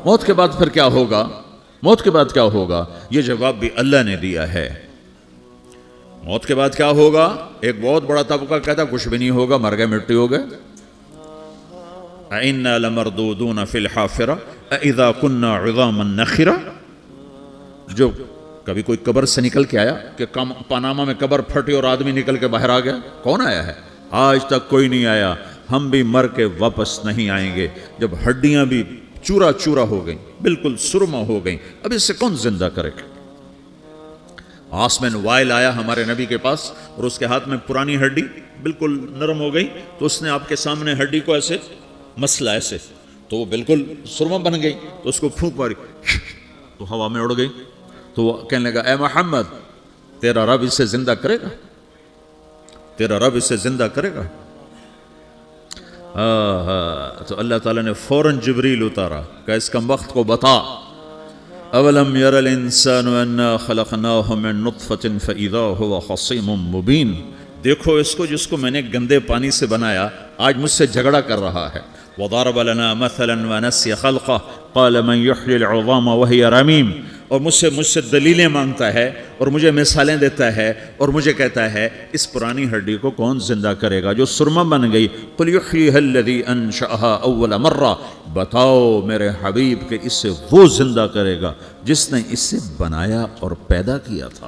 موت کے بعد پھر کیا ہوگا؟ موت کے بعد کیا ہوگا؟ یہ جواب بھی اللہ نے دیا ہے۔ موت کے بعد کیا ہوگا؟ ایک بہت بڑا طبقہ کہتا کچھ بھی نہیں ہوگا، مر گئے، مٹی ہو گئے۔ اِنَّا لَمَرْدُودُونَ فِي الْحَافِرَةِ اِذَا كُنَّا عِظَامًا نَخِرَةً، جو کبھی کوئی قبر سے نکل کے آیا کہ پاناما میں قبر پھٹی اور آدمی نکل کے باہر آ گیا؟ کون آیا ہے؟ آج تک کوئی نہیں آیا۔ ہم بھی مر کے واپس نہیں آئیں گے۔ جب ہڈیاں بھی چورا چورا ہو گئیں، بالکل سرما ہو گئیں، اب اس سے کون زندہ کرے گا؟ آسمین وائل آیا ہمارے نبی کے پاس اور اس کے ہاتھ میں پرانی ہڈی بالکل نرم ہو گئی، تو اس نے آپ کے سامنے ہڈی کو ایسے مسلا، ایسے، تو وہ بالکل سرما بن گئی، تو اس کو پھونک ماری تو ہوا میں اڑ گئی۔ تو وہ کہنے لگا اے محمد، تیرا رب اسے زندہ کرے گا؟ تیرا رب اسے زندہ کرے گا؟ تو اللہ تعالیٰ نے فوراً جبریل اتارا کہ اس کم وقت کو بتا، اولم یر الانسان انا خلقناہ من نطفۃ فاذا هو خصیم مبین، دیکھو اس کو جس کو میں نے گندے پانی سے بنایا، آج مجھ سے جھگڑا کر رہا ہے۔ وضرب لنا مثلا ونسی خلقہ قال من یحیی العظام وہی رمیم، اور مجھ سے دلیلیں مانگتا ہے اور مجھے مثالیں دیتا ہے اور مجھے کہتا ہے اس پرانی ہڈی کو کون زندہ کرے گا جو سرما بن گئی؟ قل یحییھا الذی انشأھا اول مرہ، بتاؤ میرے حبیب کہ اسے وہ زندہ کرے گا جس نے اسے بنایا اور پیدا کیا تھا۔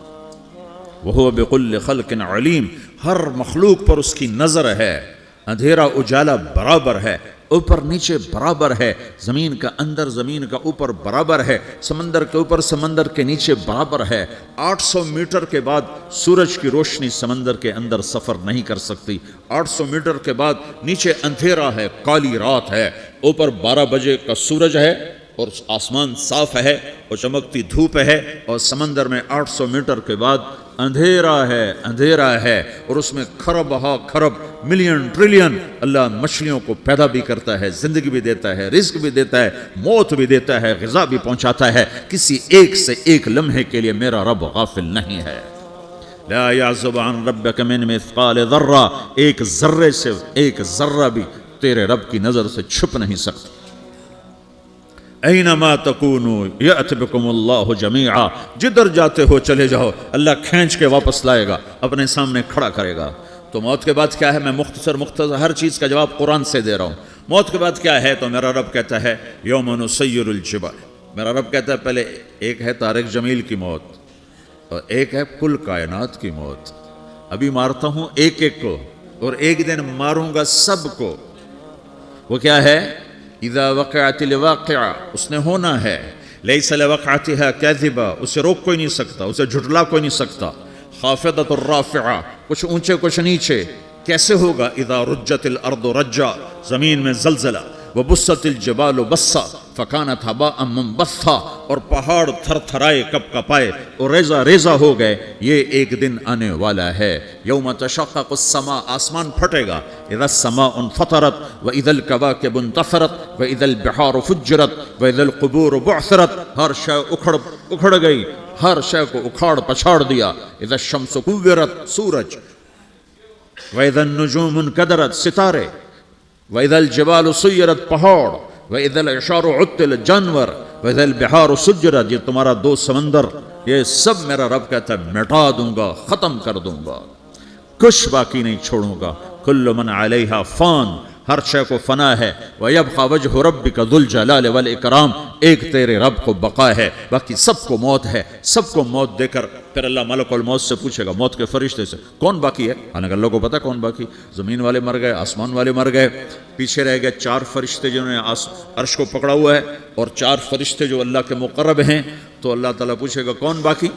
وہو بکل خلق علیم، ہر مخلوق پر اس کی نظر ہے، اندھیرا اجالا برابر ہے، اوپر نیچے برابر ہے، زمین کا اندر زمین کا اوپر برابر ہے، سمندر کے اوپر سمندر کے نیچے برابر ہے۔ 800 میٹر کے بعد سورج کی روشنی سمندر کے اندر سفر نہیں کر سکتی، 800 میٹر کے بعد نیچے اندھیرا ہے، کالی رات ہے، اوپر 12 بجے کا سورج ہے اور آسمان صاف ہے اور چمکتی دھوپ ہے، اور سمندر میں 800 میٹر کے بعد اندھیرا ہے اور اس میں کھرب ہا کھرب ملین ٹریلین اللہ مچھلیوں کو پیدا بھی کرتا ہے، زندگی بھی دیتا ہے، رزق بھی دیتا ہے، موت بھی دیتا ہے، غذا بھی پہنچاتا ہے۔ کسی ایک سے ایک لمحے کے لیے میرا رب غافل نہیں ہے۔ لا يعزب عن ربك من مثقال ذرہ، ایک ذرے سے ایک ذرہ بھی تیرے رب کی نظر سے چھپ نہیں سکتا۔ اینما تکونوا یأت بکم اللہ جمیعا، جدھر جاتے ہو چلے جاؤ، اللہ کھینچ کے واپس لائے گا، اپنے سامنے کھڑا کرے گا۔ تو موت کے بعد کیا ہے؟ میں مختصر ہر چیز کا جواب قرآن سے دے رہا ہوں۔ موت کے بعد کیا ہے؟ تو میرا رب کہتا ہے یوم نسیر الجبال، میرا رب کہتا ہے پہلے ایک ہے طارق جمیل کی موت اور ایک ہے کل کائنات کی موت۔ ابھی مارتا ہوں ایک ایک کو اور ایک دن ماروں گا سب کو۔ وہ کیا ہے؟ اذا وقعت الواقعہ، اس نے ہونا ہے، لیس لوقعتها کاذبہ، اسے روک کوئی نہیں سکتا، اسے جھٹلا کوئی نہیں سکتا۔ خافضۃ الرافعہ، کچھ اونچے کچھ نیچے۔ کیسے ہوگا؟ اذا رجت الارض رجا، زمین میں زلزلہ، وبست الجبال بسا فکانت ہباء منبثا، اور پہاڑ تھر تھرائے کپ کپائے اور ریزہ ریزہ ہو گئے۔ یہ ایک دن آنے والا ہے۔ یوم تشقق السماء، آسمان پھٹے گا۔ اذا السماء انفطرت واذا الكواكب انتثرت واذا البحار فجرت واذا القبور بعثرت، ہر شے اکھڑ گئی، ہر شے کو اکھاڑ پچھاڑ دیا۔ اذا الشمس كورت، سورج، واذا النجوم انكدرت، ستارے، وَإِذَا الْجِبَالُ سُيِّرَتْ، پہاڑ، وَإِذَا الْعِشَارُ عُطِّلَتْ، جانور، وَإِذَا الْبِحَارُ سُجِّرَتْ، یہ تمہارا دو سمندر، یہ سب میرا رب کہتا ہے مٹا دوں گا، ختم کر دوں گا، کچھ باقی نہیں چھوڑوں گا۔ كُلُّ مَنْ عَلَيْهَا فان، ہر شے کو فنا ہے۔ وَيَبْقَى وَجْهُ رَبِّكَ ذُو الْجَلَالِ وَالْإِكْرَامِ، ایک تیرے رب کو بقا ہے، باقی سب کو موت ہے۔ سب کو موت دے کر پھر اللہ ملک الموت سے پوچھے گا، موت کے فرشتے سے، کون باقی ہے؟ حالانکہ اللہ کو پتا کون باقی، زمین والے مر گئے، آسمان والے مر گئے، پیچھے رہ گئے 4 فرشتے جنہوں نے عرش کو پکڑا ہوا ہے اور 4 فرشتے جو اللہ کے مقرب ہیں۔ تو اللہ تعالیٰ پوچھے گا کون باقی؟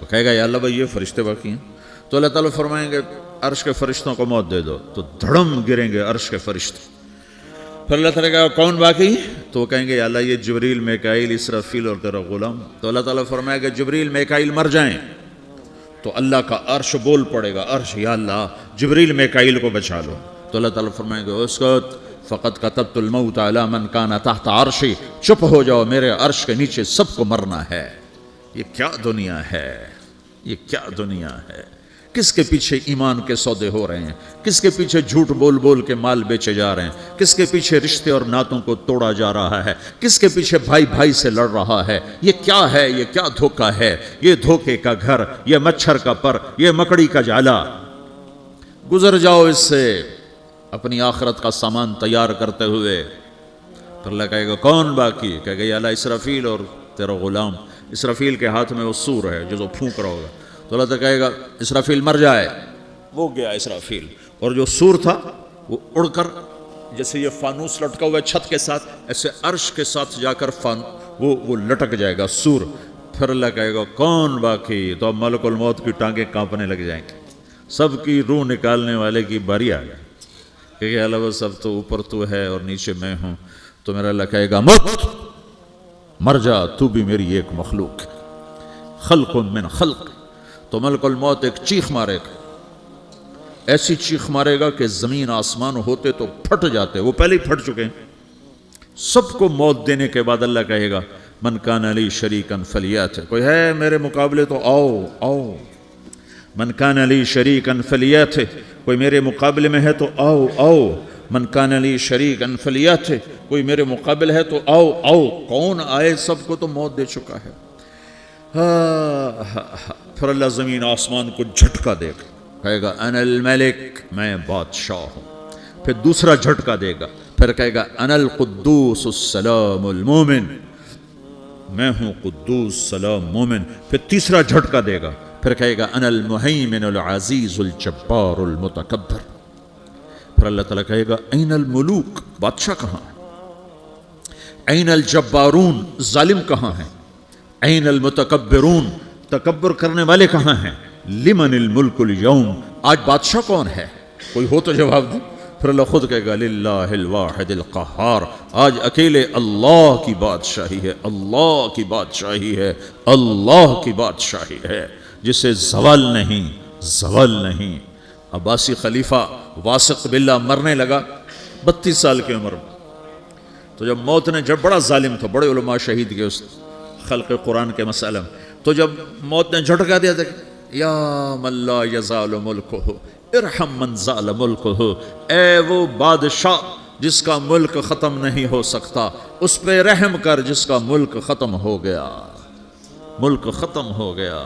وہ کہے گا یا اللہ بھائی یہ فرشتے باقی ہیں۔ تو اللہ تعالیٰ فرمائیں گے عرش کے فرشتوں کو موت دے دو، تو دھڑم گریں گے عرش کے فرشتے۔ پھر اللہ تعالیٰ کہا کون باقی؟ تو وہ کہیں گے یا اللہ یہ جبریل، میکائیل، اسرافیل اور تیرا غلام۔ تو اللہ تعالیٰ فرمائے گا جبریل، میکائیل مر جائیں، تو اللہ کا عرش بول پڑے گا، عرش یا اللہ جبریل میکائیل کو بچا لو۔ تو اللہ تعالیٰ فرمائے گا اسکت فقد کتبت الموت علی من کان تحت عرشی، چپ ہو جاؤ، میرے عرش کے نیچے سب کو مرنا ہے۔ یہ کیا دنیا ہے، یہ کیا دنیا ہے۔ کس کے پیچھے ایمان کے سودے ہو رہے ہیں، کس کے پیچھے جھوٹ بول بول کے مال بیچے جا رہے ہیں، کس کے پیچھے رشتے اور ناتوں کو توڑا جا رہا ہے، کس کے پیچھے بھائی بھائی سے لڑ رہا ہے، یہ کیا ہے، یہ کیا دھوکہ ہے، یہ دھوکے کا گھر، یہ مچھر کا پر، یہ مکڑی کا جالا۔ گزر جاؤ اس سے اپنی آخرت کا سامان تیار کرتے ہوئے۔ تو اللہ کہے گا کون باقی؟ کہے گا یا اللہ اسرافیل اور تیرا غلام۔ اسرافیل کے ہاتھ میں وہ سور ہے جو پھونک رہا ہوگا، تو اللہ تعالیٰ کہے گا اسرافیل مر جائے، وہ گیا اسرافیل، اور جو سور تھا وہ اڑ کر جیسے یہ فانوس لٹکا ہوا ہے چھت کے ساتھ، ایسے عرش کے ساتھ جا کر وہ لٹک جائے گا سور۔ پھر اللہ کہے گا کون باقی؟ تو اب ملک الموت کی ٹانگیں کانپنے لگ جائیں گے، سب کی روح نکالنے والے کی باری آ گئی، کہ اللہ وہ سب تو اوپر تو ہے اور نیچے میں ہوں۔ تو میرا اللہ کہے گا مت، مر جا، تو بھی میری ایک مخلوق، خلق من خلق۔ تو ملک الموت ایک چیخ مارے گا، ایسی چیخ مارے گا کہ زمین آسمان ہوتے تو پھٹ جاتے، وہ پہلے ہی پھٹ چکے ہیں۔ سب کو موت دینے کے بعد اللہ کہے گا من کان لی شریکا فلیات، کوئی ہے میرے مقابلے تو آؤ آؤ، من کان لی شریکا فلیات، کوئی میرے مقابلے میں ہے تو آؤ آؤ، من کان لی شریکا فلیات، کوئی میرے مقابل ہے تو آؤ آؤ۔ کون آئے؟ سب کو تو موت دے چکا ہے۔ پھر اللہ زمین آسمان کو جھٹکا دے گا، کہے گا انا الملک، میں بادشاہ ہوں۔ پھر دوسرا جھٹکا دے گا، پھر کہے گا انا القدوس السلام المومن، میں ہوں قدوس سلام مومن۔ پھر تیسرا جھٹکا دے گا، پھر کہے گا انا المہیمن العزیز الجبار المتکبر۔ پھر اللہ تعالیٰ کہے گا این الملوک، بادشاہ کہاں ہے؟ این الجبارون، ظالم کہاں ہیں؟ این المتکبرون، تکبر کرنے والے کہاں ہیں؟ لمن الملک اليوم، آج بادشاہ کون ہے؟ کوئی ہو تو جواب دے۔ پھر اللہ خود کہے گا للہ الواحد القہار، آج اکیلے اللہ کی بادشاہی ہے، اللہ کی بادشاہی ہے، اللہ کی بادشاہی ہے، جسے زوال نہیں، زوال نہیں۔ عباسی خلیفہ واثق باللہ مرنے لگا 32 سال کی عمر میں، تو جب موت نے، جب بڑا ظالم تھا، بڑے علماء شہید کے اس خلق قرآن کے مسئلہ میں، تو جب موت نے جھٹکا دیا تھا یا من لا یزال ملکہ ارحم من زال ملکہ، اے وہ بادشاہ جس کا ملک ختم نہیں ہو سکتا، اس پہ رحم کر جس کا ملک ختم ہو گیا، ملک ختم ہو گیا۔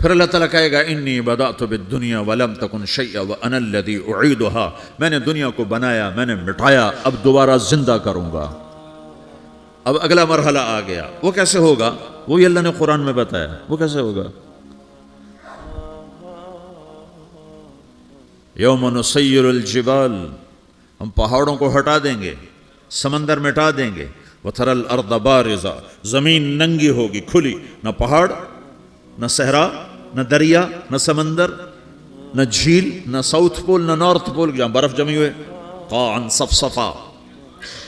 پھر اللہ تعالیٰ کہے گا انی بدأت بالدنیا ولم تکن شیئا وانا الذی اعیدھا، میں نے دنیا کو بنایا، میں نے مٹایا، اب دوبارہ زندہ کروں گا۔ اب اگلا مرحلہ آ گیا، وہ کیسے ہوگا؟ وہی اللہ نے قرآن میں بتایا، وہ کیسے ہوگا؟ یوم نسیر الجبال، ہم پہاڑوں کو ہٹا دیں گے، سمندر مٹا دیں گے، وتری الارض بارزہ، زمین ننگی ہوگی، کھلی، نہ پہاڑ، نہ صحرا، نہ دریا، نہ سمندر، نہ جھیل، نہ ساؤتھ پول، نہ نارتھ پول جہاں برف جمی ہوئے، قاعا صفصفا،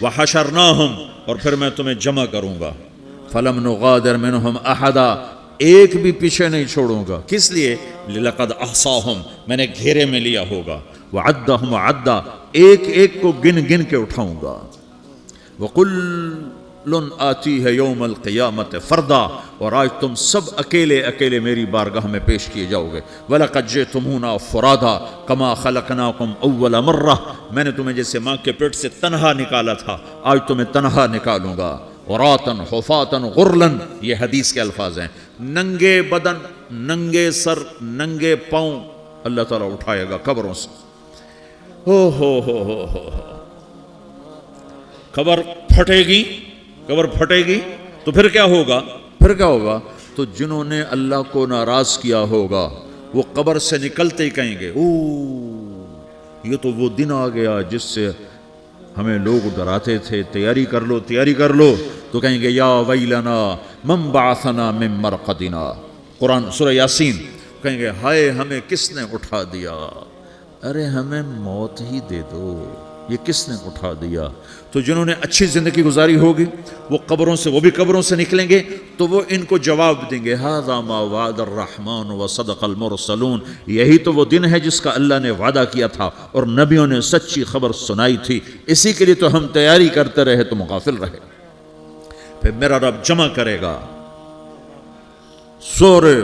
وحشرناہم، اور پھر میں تمہیں جمع کروں گا، فلم نغادر منہم احدا، ایک بھی پیچھے نہیں چھوڑوں گا، کس لیے؟ لقد احصاہم، میں نے گھیرے میں لیا ہوگا، وعدہم عدا، ایک ایک کو گن گن کے اٹھاؤں گا، وکل آتی ہے یوم القیامت فردا، اور آج تم سب اکیلے اکیلے میری بارگاہ میں پیش کیے جاؤ گے، وَلَقَدْ جِئْتُمُونَا فُرَادًا كَمَا خَلَقْنَاكُمْ أَوَّلَ مَرَّةٍ، میں نے تمہیں جیسے ماں کے پیٹ سے تنہا نکالا تھا، آج تمہیں تنہا نکالوں گا، عُرَاةً حُفَاةً غُرْلًا، یہ حدیث کے الفاظ ہیں، ننگے بدن، ننگے سر، ننگے پاؤں اللہ تعالیٰ اٹھائے گا قبروں سے۔ ہو قبر پھٹے گی، قبر پھٹے گی تو پھر کیا ہوگا؟ پھر کیا ہوگا؟ تو جنہوں نے اللہ کو ناراض کیا ہوگا وہ قبر سے نکلتے ہی کہیں گے یہ تو وہ دن آ گیا جس سے ہمیں لوگ ڈراتے تھے، تیاری کر لو تیاری کر لو، تو کہیں گے یا ویلنا من بعثنا من مرقدنا، قرآن سورہ یاسین، کہیں گے ہائے ہمیں کس نے اٹھا دیا، ارے ہمیں موت ہی دے دو، یہ کس نے اٹھا دیا۔ تو جنہوں نے اچھی زندگی گزاری ہوگی وہ قبروں سے، وہ بھی قبروں سے نکلیں گے تو وہ ان کو جواب دیں گے ھذا ما وعد الرحمن وصدق المرسلون، یہی تو وہ دن ہے جس کا اللہ نے وعدہ کیا تھا اور نبیوں نے سچی خبر سنائی تھی، اسی کے لیے تو ہم تیاری کرتے رہے، تم غافل رہے۔ پھر میرا رب جمع کرے گا سورے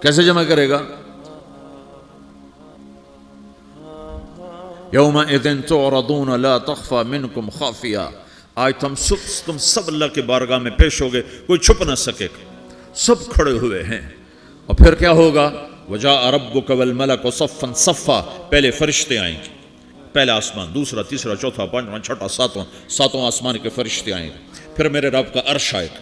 کیسے جمع کرے گا؟ یومئذ تعرضون لا تخفى منکم خافیہ، آج تم سب اللہ کے بارگاہ میں پیش ہوگے، کوئی چھپ نہ سکے، سب کھڑے ہوئے ہیں۔ اور پھر کیا ہوگا؟ وجاء ربک والملک صفا صفا، پہلے فرشتے آئیں گے، پہلا آسمان، دوسرا، تیسرا، چوتھا، پانچواں، چھٹا، ساتواں آسمان کے فرشتے آئیں گے، پھر میرے رب کا عرش آئے گا،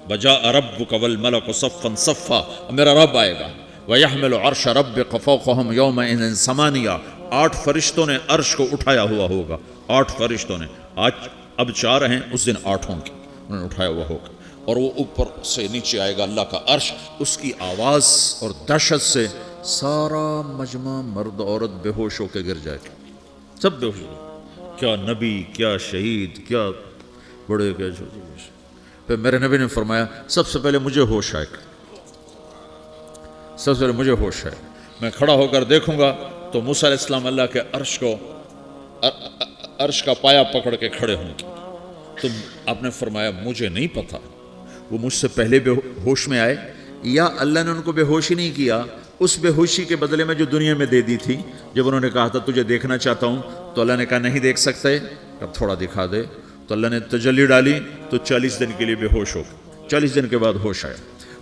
وجاء ربک والملک صفا صفا، میرا رب آئے گا، ویحمل عرش ربک فوقہم یومئذ ثمانیہ، 8 فرشتوں نے عرش کو اٹھایا ہوا ہوگا، 8 فرشتوں نے، آج اب 4 ہیں، اس دن 8 ہوں گے، انہوں نے اٹھایا ہوا ہوگا، اور وہ اوپر سے نیچے آئے گا اللہ کا عرش، اس کی آواز اور دہشت سے سارا مجمع مرد عورت بے ہوش ہو کے گر جائے گا، سب بے ہوش ہو، کیا نبی، کیا شہید، کیا بڑے، کیا چھوٹے۔ پھر میرے نبی نے فرمایا سب سے پہلے مجھے ہوش آئے گا، سب سے پہلے مجھے ہوش آئے، میں کھڑا ہو کر دیکھوں گا تو موسیٰ علیہ السلام اللہ کے عرش کا پایا پکڑ کے کھڑے ہوں گے، تو آپ نے فرمایا مجھے نہیں پتا وہ مجھ سے پہلے بے ہوش میں آئے یا اللہ نے ان کو بے ہوش ہی نہیں کیا، اس بے ہوشی کے بدلے میں جو دنیا میں دے دی تھی، جب انہوں نے کہا تھا تجھے دیکھنا چاہتا ہوں، تو اللہ نے کہا نہیں دیکھ سکتے، اب تھوڑا دکھا دے، تو اللہ نے تجلی ڈالی تو 40 دن کے لیے بے ہوش ہو گئے، 40 دن کے بعد ہوش آیا،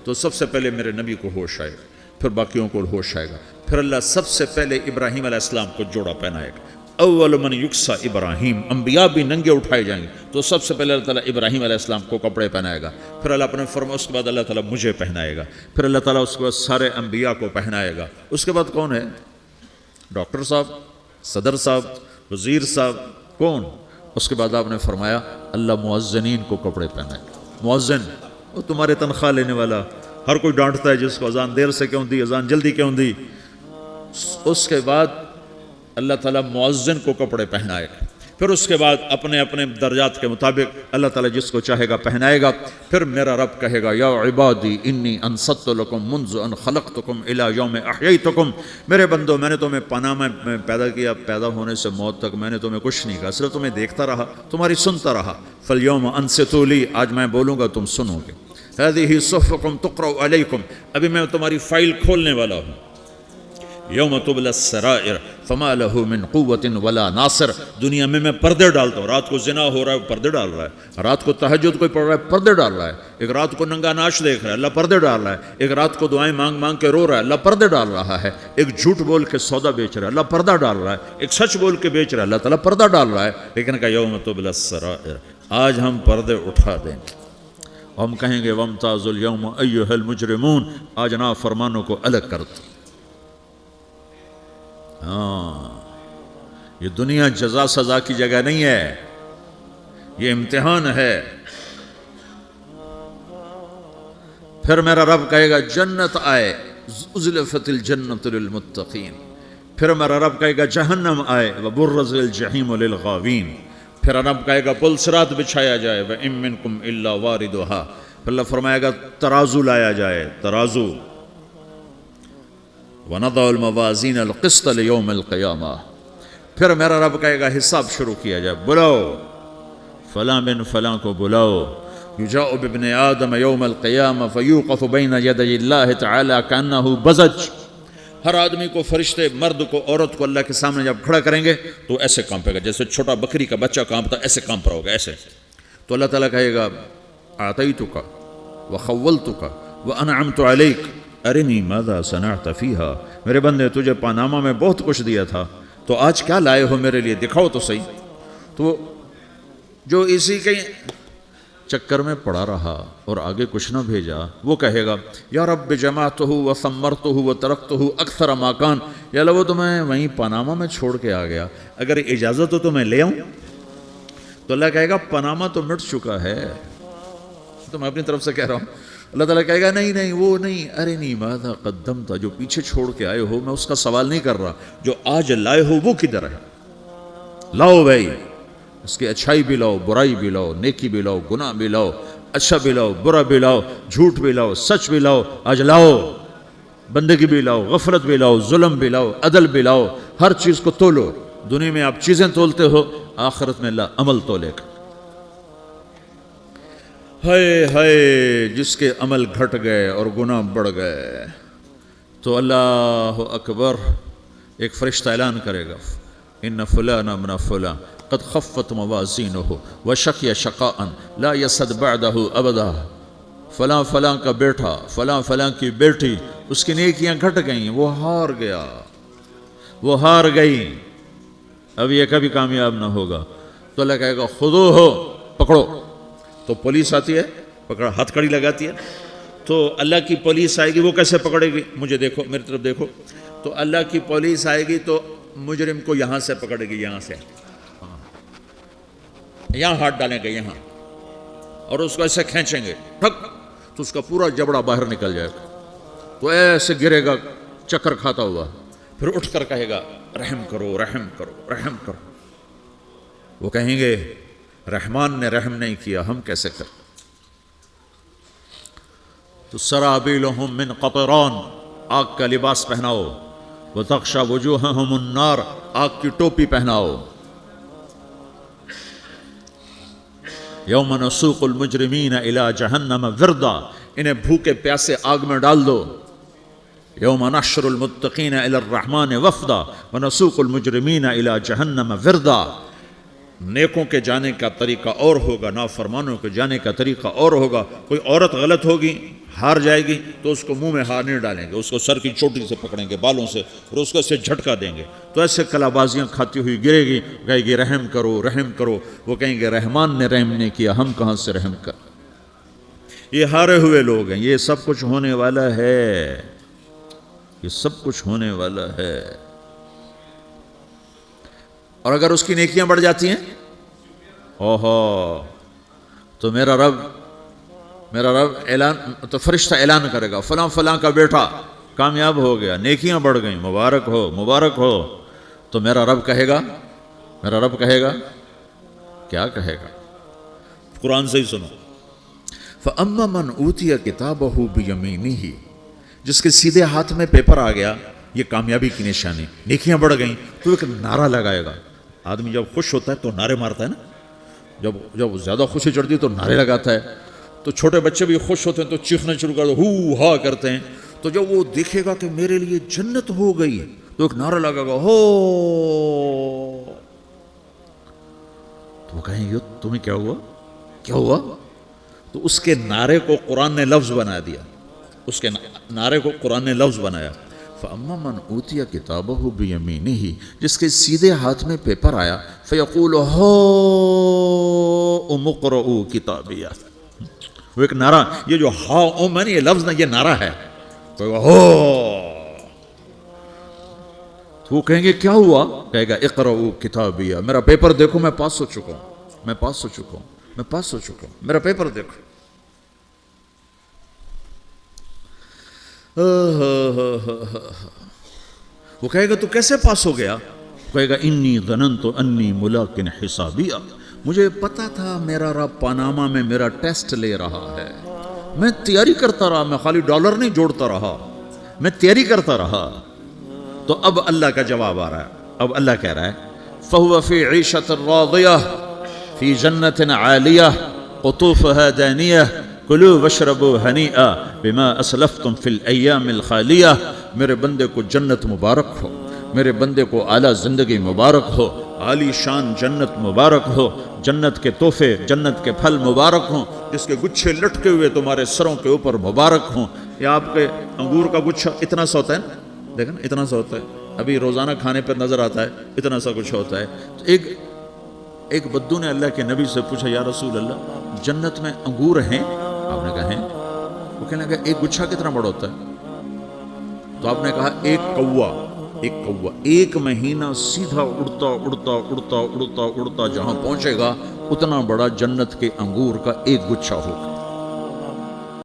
تو سب سے پہلے میرے نبی کو ہوش آئے، پھر باقیوں کو ہوش آئے گا، پھر اللہ سب سے پہلے ابراہیم علیہ السلام کو جوڑا پہنائے گا، اول من یکسا ابراہیم، انبیاء بھی ننگے اٹھائے جائیں گے، تو سب سے پہلے اللہ تعالیٰ ابراہیم علیہ السلام کو کپڑے پہنائے گا، پھر اللہ اپنے فرما، اس کے بعد اللہ تعالیٰ مجھے پہنائے گا، پھر اللہ تعالیٰ اس کے بعد سارے انبیاء کو پہنائے گا، اس کے بعد کون ہے؟ ڈاکٹر صاحب، صدر صاحب، وزیر صاحب، کون؟ اس کے بعد آپ نے فرمایا اللہ مؤذنین کو کپڑے پہنائے گا، مؤذن وہ تمہارے تنخواہ لینے والا، ہر کوئی ڈانٹتا ہے جس کو اذان دیر سے کیوں دی، اذان جلدی کیوں دی، اس کے بعد اللہ تعالیٰ مؤذن کو کپڑے پہنائے گا، پھر اس کے بعد اپنے اپنے درجات کے مطابق اللہ تعالیٰ جس کو چاہے گا پہنائے گا، پھر میرا رب کہے گا یا عبادی انی انصت لکم منذ ان خلقتکم الی یوم احییتکم، میرے بندو میں نے تمہیں پناہ میں پیدا کیا، پیدا ہونے سے موت تک میں نے تمہیں کچھ نہیں کہا، صرف تمہیں دیکھتا رہا، تمہاری سنتا رہا، فالیوم انصتوا لی، آج میں بولوں گا تم سنو گے، هذه صحفکم تقرأ علیکم، ابھی میں تمہاری فائل کھولنے والا ہوں، یوم تبلی السرائر فما له من قوت ولا ناصر، دنیا میں پردے ڈالتا ہوں، رات کو زنا ہو رہا ہے پردے ڈال رہا ہے، رات کو تہجد کوئی پڑھ رہا ہے پردے ڈال رہا ہے، ایک رات کو ننگا ناچ دیکھ رہا ہے اللہ پردے ڈال رہا ہے، ایک رات کو دعائیں مانگ مانگ کے رو رہا ہے اللہ پردے ڈال رہا ہے، ایک جھوٹ بول کے سودا بیچ رہا ہے اللہ پردہ ڈال رہا ہے، ایک سچ بول کے بیچ رہا ہے اللہ تعالیٰ پردہ ڈال رہا ہے، لیکن کہ یوم تبلی السرائر، آج ہم پردے اٹھا دیں گے، ہم کہیں گے وامتازوا اليوم ایھا المجرمون، آج نافرمانوں کو الگ کر دو۔ ہاں، یہ دنیا جزا سزا کی جگہ نہیں ہے، یہ امتحان ہے۔ پھر میرا رب کہے گا جنت آئے، ازلفت الجنت للمتقین، پھر میرا رب کہے گا جہنم آئے، وبرز الجحیم للغاوین، پھر رب کہے گا پل صراط بچھایا جائے، وَإِن مِّنكُمْ إِلَّا وَارِدُهَا، پھر اللہ فرمائے گا ترازو لایا جائے، ترازو، وَنَضَعُ الْمَوَازِينَ الْقِسْطَ لِيَوْمِ الْقِيَامَةِ، پھر میرا رب کہے گا حساب شروع کیا جائے، بلاؤ فلاں بن فلاں کو بلاؤ، یجاء بابن آدم یوم القیامہ فیوقف بین یدی اللہ تعالی کأنہ بزج، ہر آدمی کو، فرشتے، مرد کو، عورت کو اللہ کے سامنے جب کھڑا کریں گے تو ایسے کانپے گا جیسے چھوٹا بکری کا بچہ کانپتا، ایسے کانپ رہا ہوگا، ایسے، تو اللہ تعالیٰ کہے گا اعطیتک وخولتک وانعمت علیک ارنی ماذا صنعت فیہا، میرے بندے تجھے پاناما میں بہت کچھ دیا تھا، تو آج کیا لائے ہو میرے لیے، دکھاؤ تو صحیح، تو جو اسی کے چکر میں پڑا رہا اور آگے کچھ نہ بھیجا، وہ کہے گا یا رب جمعتہ وثمرتہ وترکتہ اکثر ما کان، یا اللہ وہ تو میں وہیں پاناما میں چھوڑ کے آ گیا، اگر اجازت ہو تو میں لے آؤں، تو اللہ کہے گا پاناما تو مٹ چکا ہے، تو میں اپنی طرف سے کہہ رہا ہوں، اللہ تعالیٰ کہے گا نہیں نہیں وہ نہیں، ارنی ماذا قدمت، جو پیچھے چھوڑ کے آئے ہو میں اس کا سوال نہیں کر رہا، جو آج لائے ہو وہ کدھر ہے، لاؤ بھائی، اس کی اچھائی بھی لاؤ، برائی بھی لاؤ، نیکی بھی لاؤ، گناہ بھی لاؤ، اچھا بھی لاؤ، برا بھی لاؤ، جھوٹ بھی لاؤ، سچ بھی لاؤ، آج لاؤ، بندگی بھی لاؤ، غفلت بھی لاؤ، ظلم بھی لاؤ، عدل بھی لاؤ، ہر چیز کو تولو، دنیا میں آپ چیزیں تولتے ہو، آخرت میں اللہ عمل تولے گا۔ ہائے ہائے جس کے عمل گھٹ گئے اور گناہ بڑھ گئے تو اللہ اکبر، ایک فرشتہ اعلان کرے گا ان فلانا من فلاں قد خفت موازینہ وشقی شقاء لا یسد بعدہ ابدا، فلاں فلاں کا بیٹا، فلاں فلاں کی بیٹی، اس کی نیکیاں گھٹ گئیں، وہ ہار گیا، وہ ہار گئی، اب یہ کبھی کامیاب نہ ہوگا۔ تو اللہ کہے گا خذوہ، پکڑو۔ تو پولیس آتی ہے، پکڑا، ہتھ کڑی لگاتی ہے، تو اللہ کی پولیس آئے گی، وہ کیسے پکڑے گی؟ مجھے دیکھو، میری طرف دیکھو، تو اللہ کی پولیس آئے گی تو مجرم کو یہاں سے پکڑے گی، یہاں سے، یہاں ہاتھ ڈالیں گے یہاں، اور اس کو ایسے کھینچیں گے، ٹھک، تو اس کا پورا جبڑا باہر نکل جائے گا، تو ایسے گرے گا چکر کھاتا ہوا، پھر اٹھ کر کہے گا رحم کرو رحم کرو رحم کرو۔ وہ کہیں گے رحمان نے رحم نہیں کیا، ہم کیسے کریں؟ تو سرابیلہم من قطران، آگ کا لباس پہناؤ، وتغشی وجوہہم النار، آگ کی ٹوپی پہناؤ۔ یوم نسوق المجرمین الی جہنم وردا، انہیں بھوکے پیاسے آگ میں ڈال دو۔ یوم نحشر المتقین الی الرحمن وفدا ونسوق المجرمین الی جہنم وردا۔ نیکوں کے جانے کا طریقہ اور ہوگا، نافرمانوں کے جانے کا طریقہ اور ہوگا۔ کوئی عورت غلط ہوگی، ہار جائے گی، تو اس کو منہ میں ہار نہیں ڈالیں گے، اس کو سر کی چوٹی سے پکڑیں گے، بالوں سے، اور اس کو ایسے جھٹکا دیں گے، تو ایسے کلا بازیاں کھاتی ہوئی گرے گی، کہے گی رحم کرو رحم کرو۔ وہ کہیں گے رحمان نے رحم نہیں کیا، ہم کہاں سے رحم کر۔ یہ ہارے ہوئے لوگ ہیں، یہ سب کچھ ہونے والا ہے، یہ سب کچھ ہونے والا ہے۔ اور اگر اس کی نیکیاں بڑھ جاتی ہیں، اوہو، تو میرا رب اعلان، تو فرشتہ اعلان کرے گا فلاں فلاں کا بیٹا کامیاب ہو گیا، نیکیاں بڑھ گئیں، مبارک ہو مبارک ہو۔ تو میرا رب کہے گا کیا کہے گا؟ قرآن سے ہی سنو۔ فَأَمَّا مَنْ أُوتِيَ كِتَابَهُ بِيَمِينِهِ، جس کے سیدھے ہاتھ میں پیپر آ گیا، یہ کامیابی کی نشانی، نیکیاں بڑھ گئیں، تو ایک نعرہ لگائے گا۔ آدمی جب خوش ہوتا ہے تو نعرے مارتا ہے نا، جب زیادہ خوشی چڑھتی ہے تو نعرے لگاتا ہے۔ تو چھوٹے بچے بھی خوش ہوتے ہیں تو چیخنے شروع کر دو، ہو ہا کرتے ہیں۔ تو جب وہ دیکھے گا کہ میرے لیے جنت ہو گئی، تو ایک نعرہ لگا گا، ہو، تو وہ کہیں گے تمہیں کیا ہوا کیا ہوا؟ تو اس کے نعرے کو قرآن نے لفظ بنا دیا، اس کے نعرے کو قرآن نے لفظ بنایا۔ فَأَمَّا مَنْ أُوتِيَ كِتَابَهُ بِيَمِينِهِ، جس کے سیدھے ہاتھ میں پیپر آیا، فَيَقُولُ هَاؤْمُ اقْرَءُوا كِتَابِيَهْ، وہ ایک نعرہ، یہ جو ہا اوم ہے نا، یہ لفظ نہ، یہ نعرہ ہے، تو ہو، تو وہ کہیں گے کیا ہوا؟ کہے گا اقرؤوا کتابیہ، میرا پیپر دیکھو، میں پاس ہو چکا ہوں، میں پاس ہو چکا ہوں، میں پاس ہو چکا ہوں، میرا پیپر دیکھو۔ وہ کہے گا تو کیسے پاس ہو گیا؟ کہے گا انی ظننت انی ملاق حسابیہ، مجھے پتا تھا میرا رب پاناما میں میرا ٹیسٹ لے رہا ہے، میں تیاری کرتا رہا، میں خالی ڈالر نہیں جوڑتا رہا، میں تیاری کرتا رہا۔ تو اب اللہ کا جواب آ رہا ہے، اب اللہ کہہ رہا ہے فَهُوَ فِي عِيشَةٍ رَاضِيَةٍ فِي جَنَّةٍ عَالِيَةٍ قُطُوفُهَا دَانِيَةٌ کلوا واشربوا ہنیئا بما اسلفتم فی الایام الخالیہ۔ میرے بندے کو جنت مبارک ہو، میرے بندے کو اعلیٰ زندگی مبارک ہو، عالی شان جنت مبارک ہو، جنت کے تحفے، جنت کے پھل مبارک ہوں، جس کے گچھے لٹکے ہوئے تمہارے سروں کے اوپر مبارک ہوں۔ یہ آپ کے انگور کا گچھا اتنا سا ہوتا ہے نا، دیکھیں نا اتنا سا ہوتا ہے، ابھی روزانہ کھانے پر نظر آتا ہے، اتنا سا کچھ ہوتا ہے۔ تو ایک بدو نے اللہ کے نبی سے پوچھا یا رسول اللہ جنت میں انگور ہیں؟ آپ نے کہا ہیں۔ وہ کہنے لگا ایک گچھا کتنا بڑا ہوتا ہے؟ تو آپ نے کہا ایک کوا ایک مہینہ سیدھا اڑتا اڑتا اڑتا اڑتا اڑتا جہاں پہنچے گا اتنا بڑا جنت کے انگور کا ایک گچھا ہوگا۔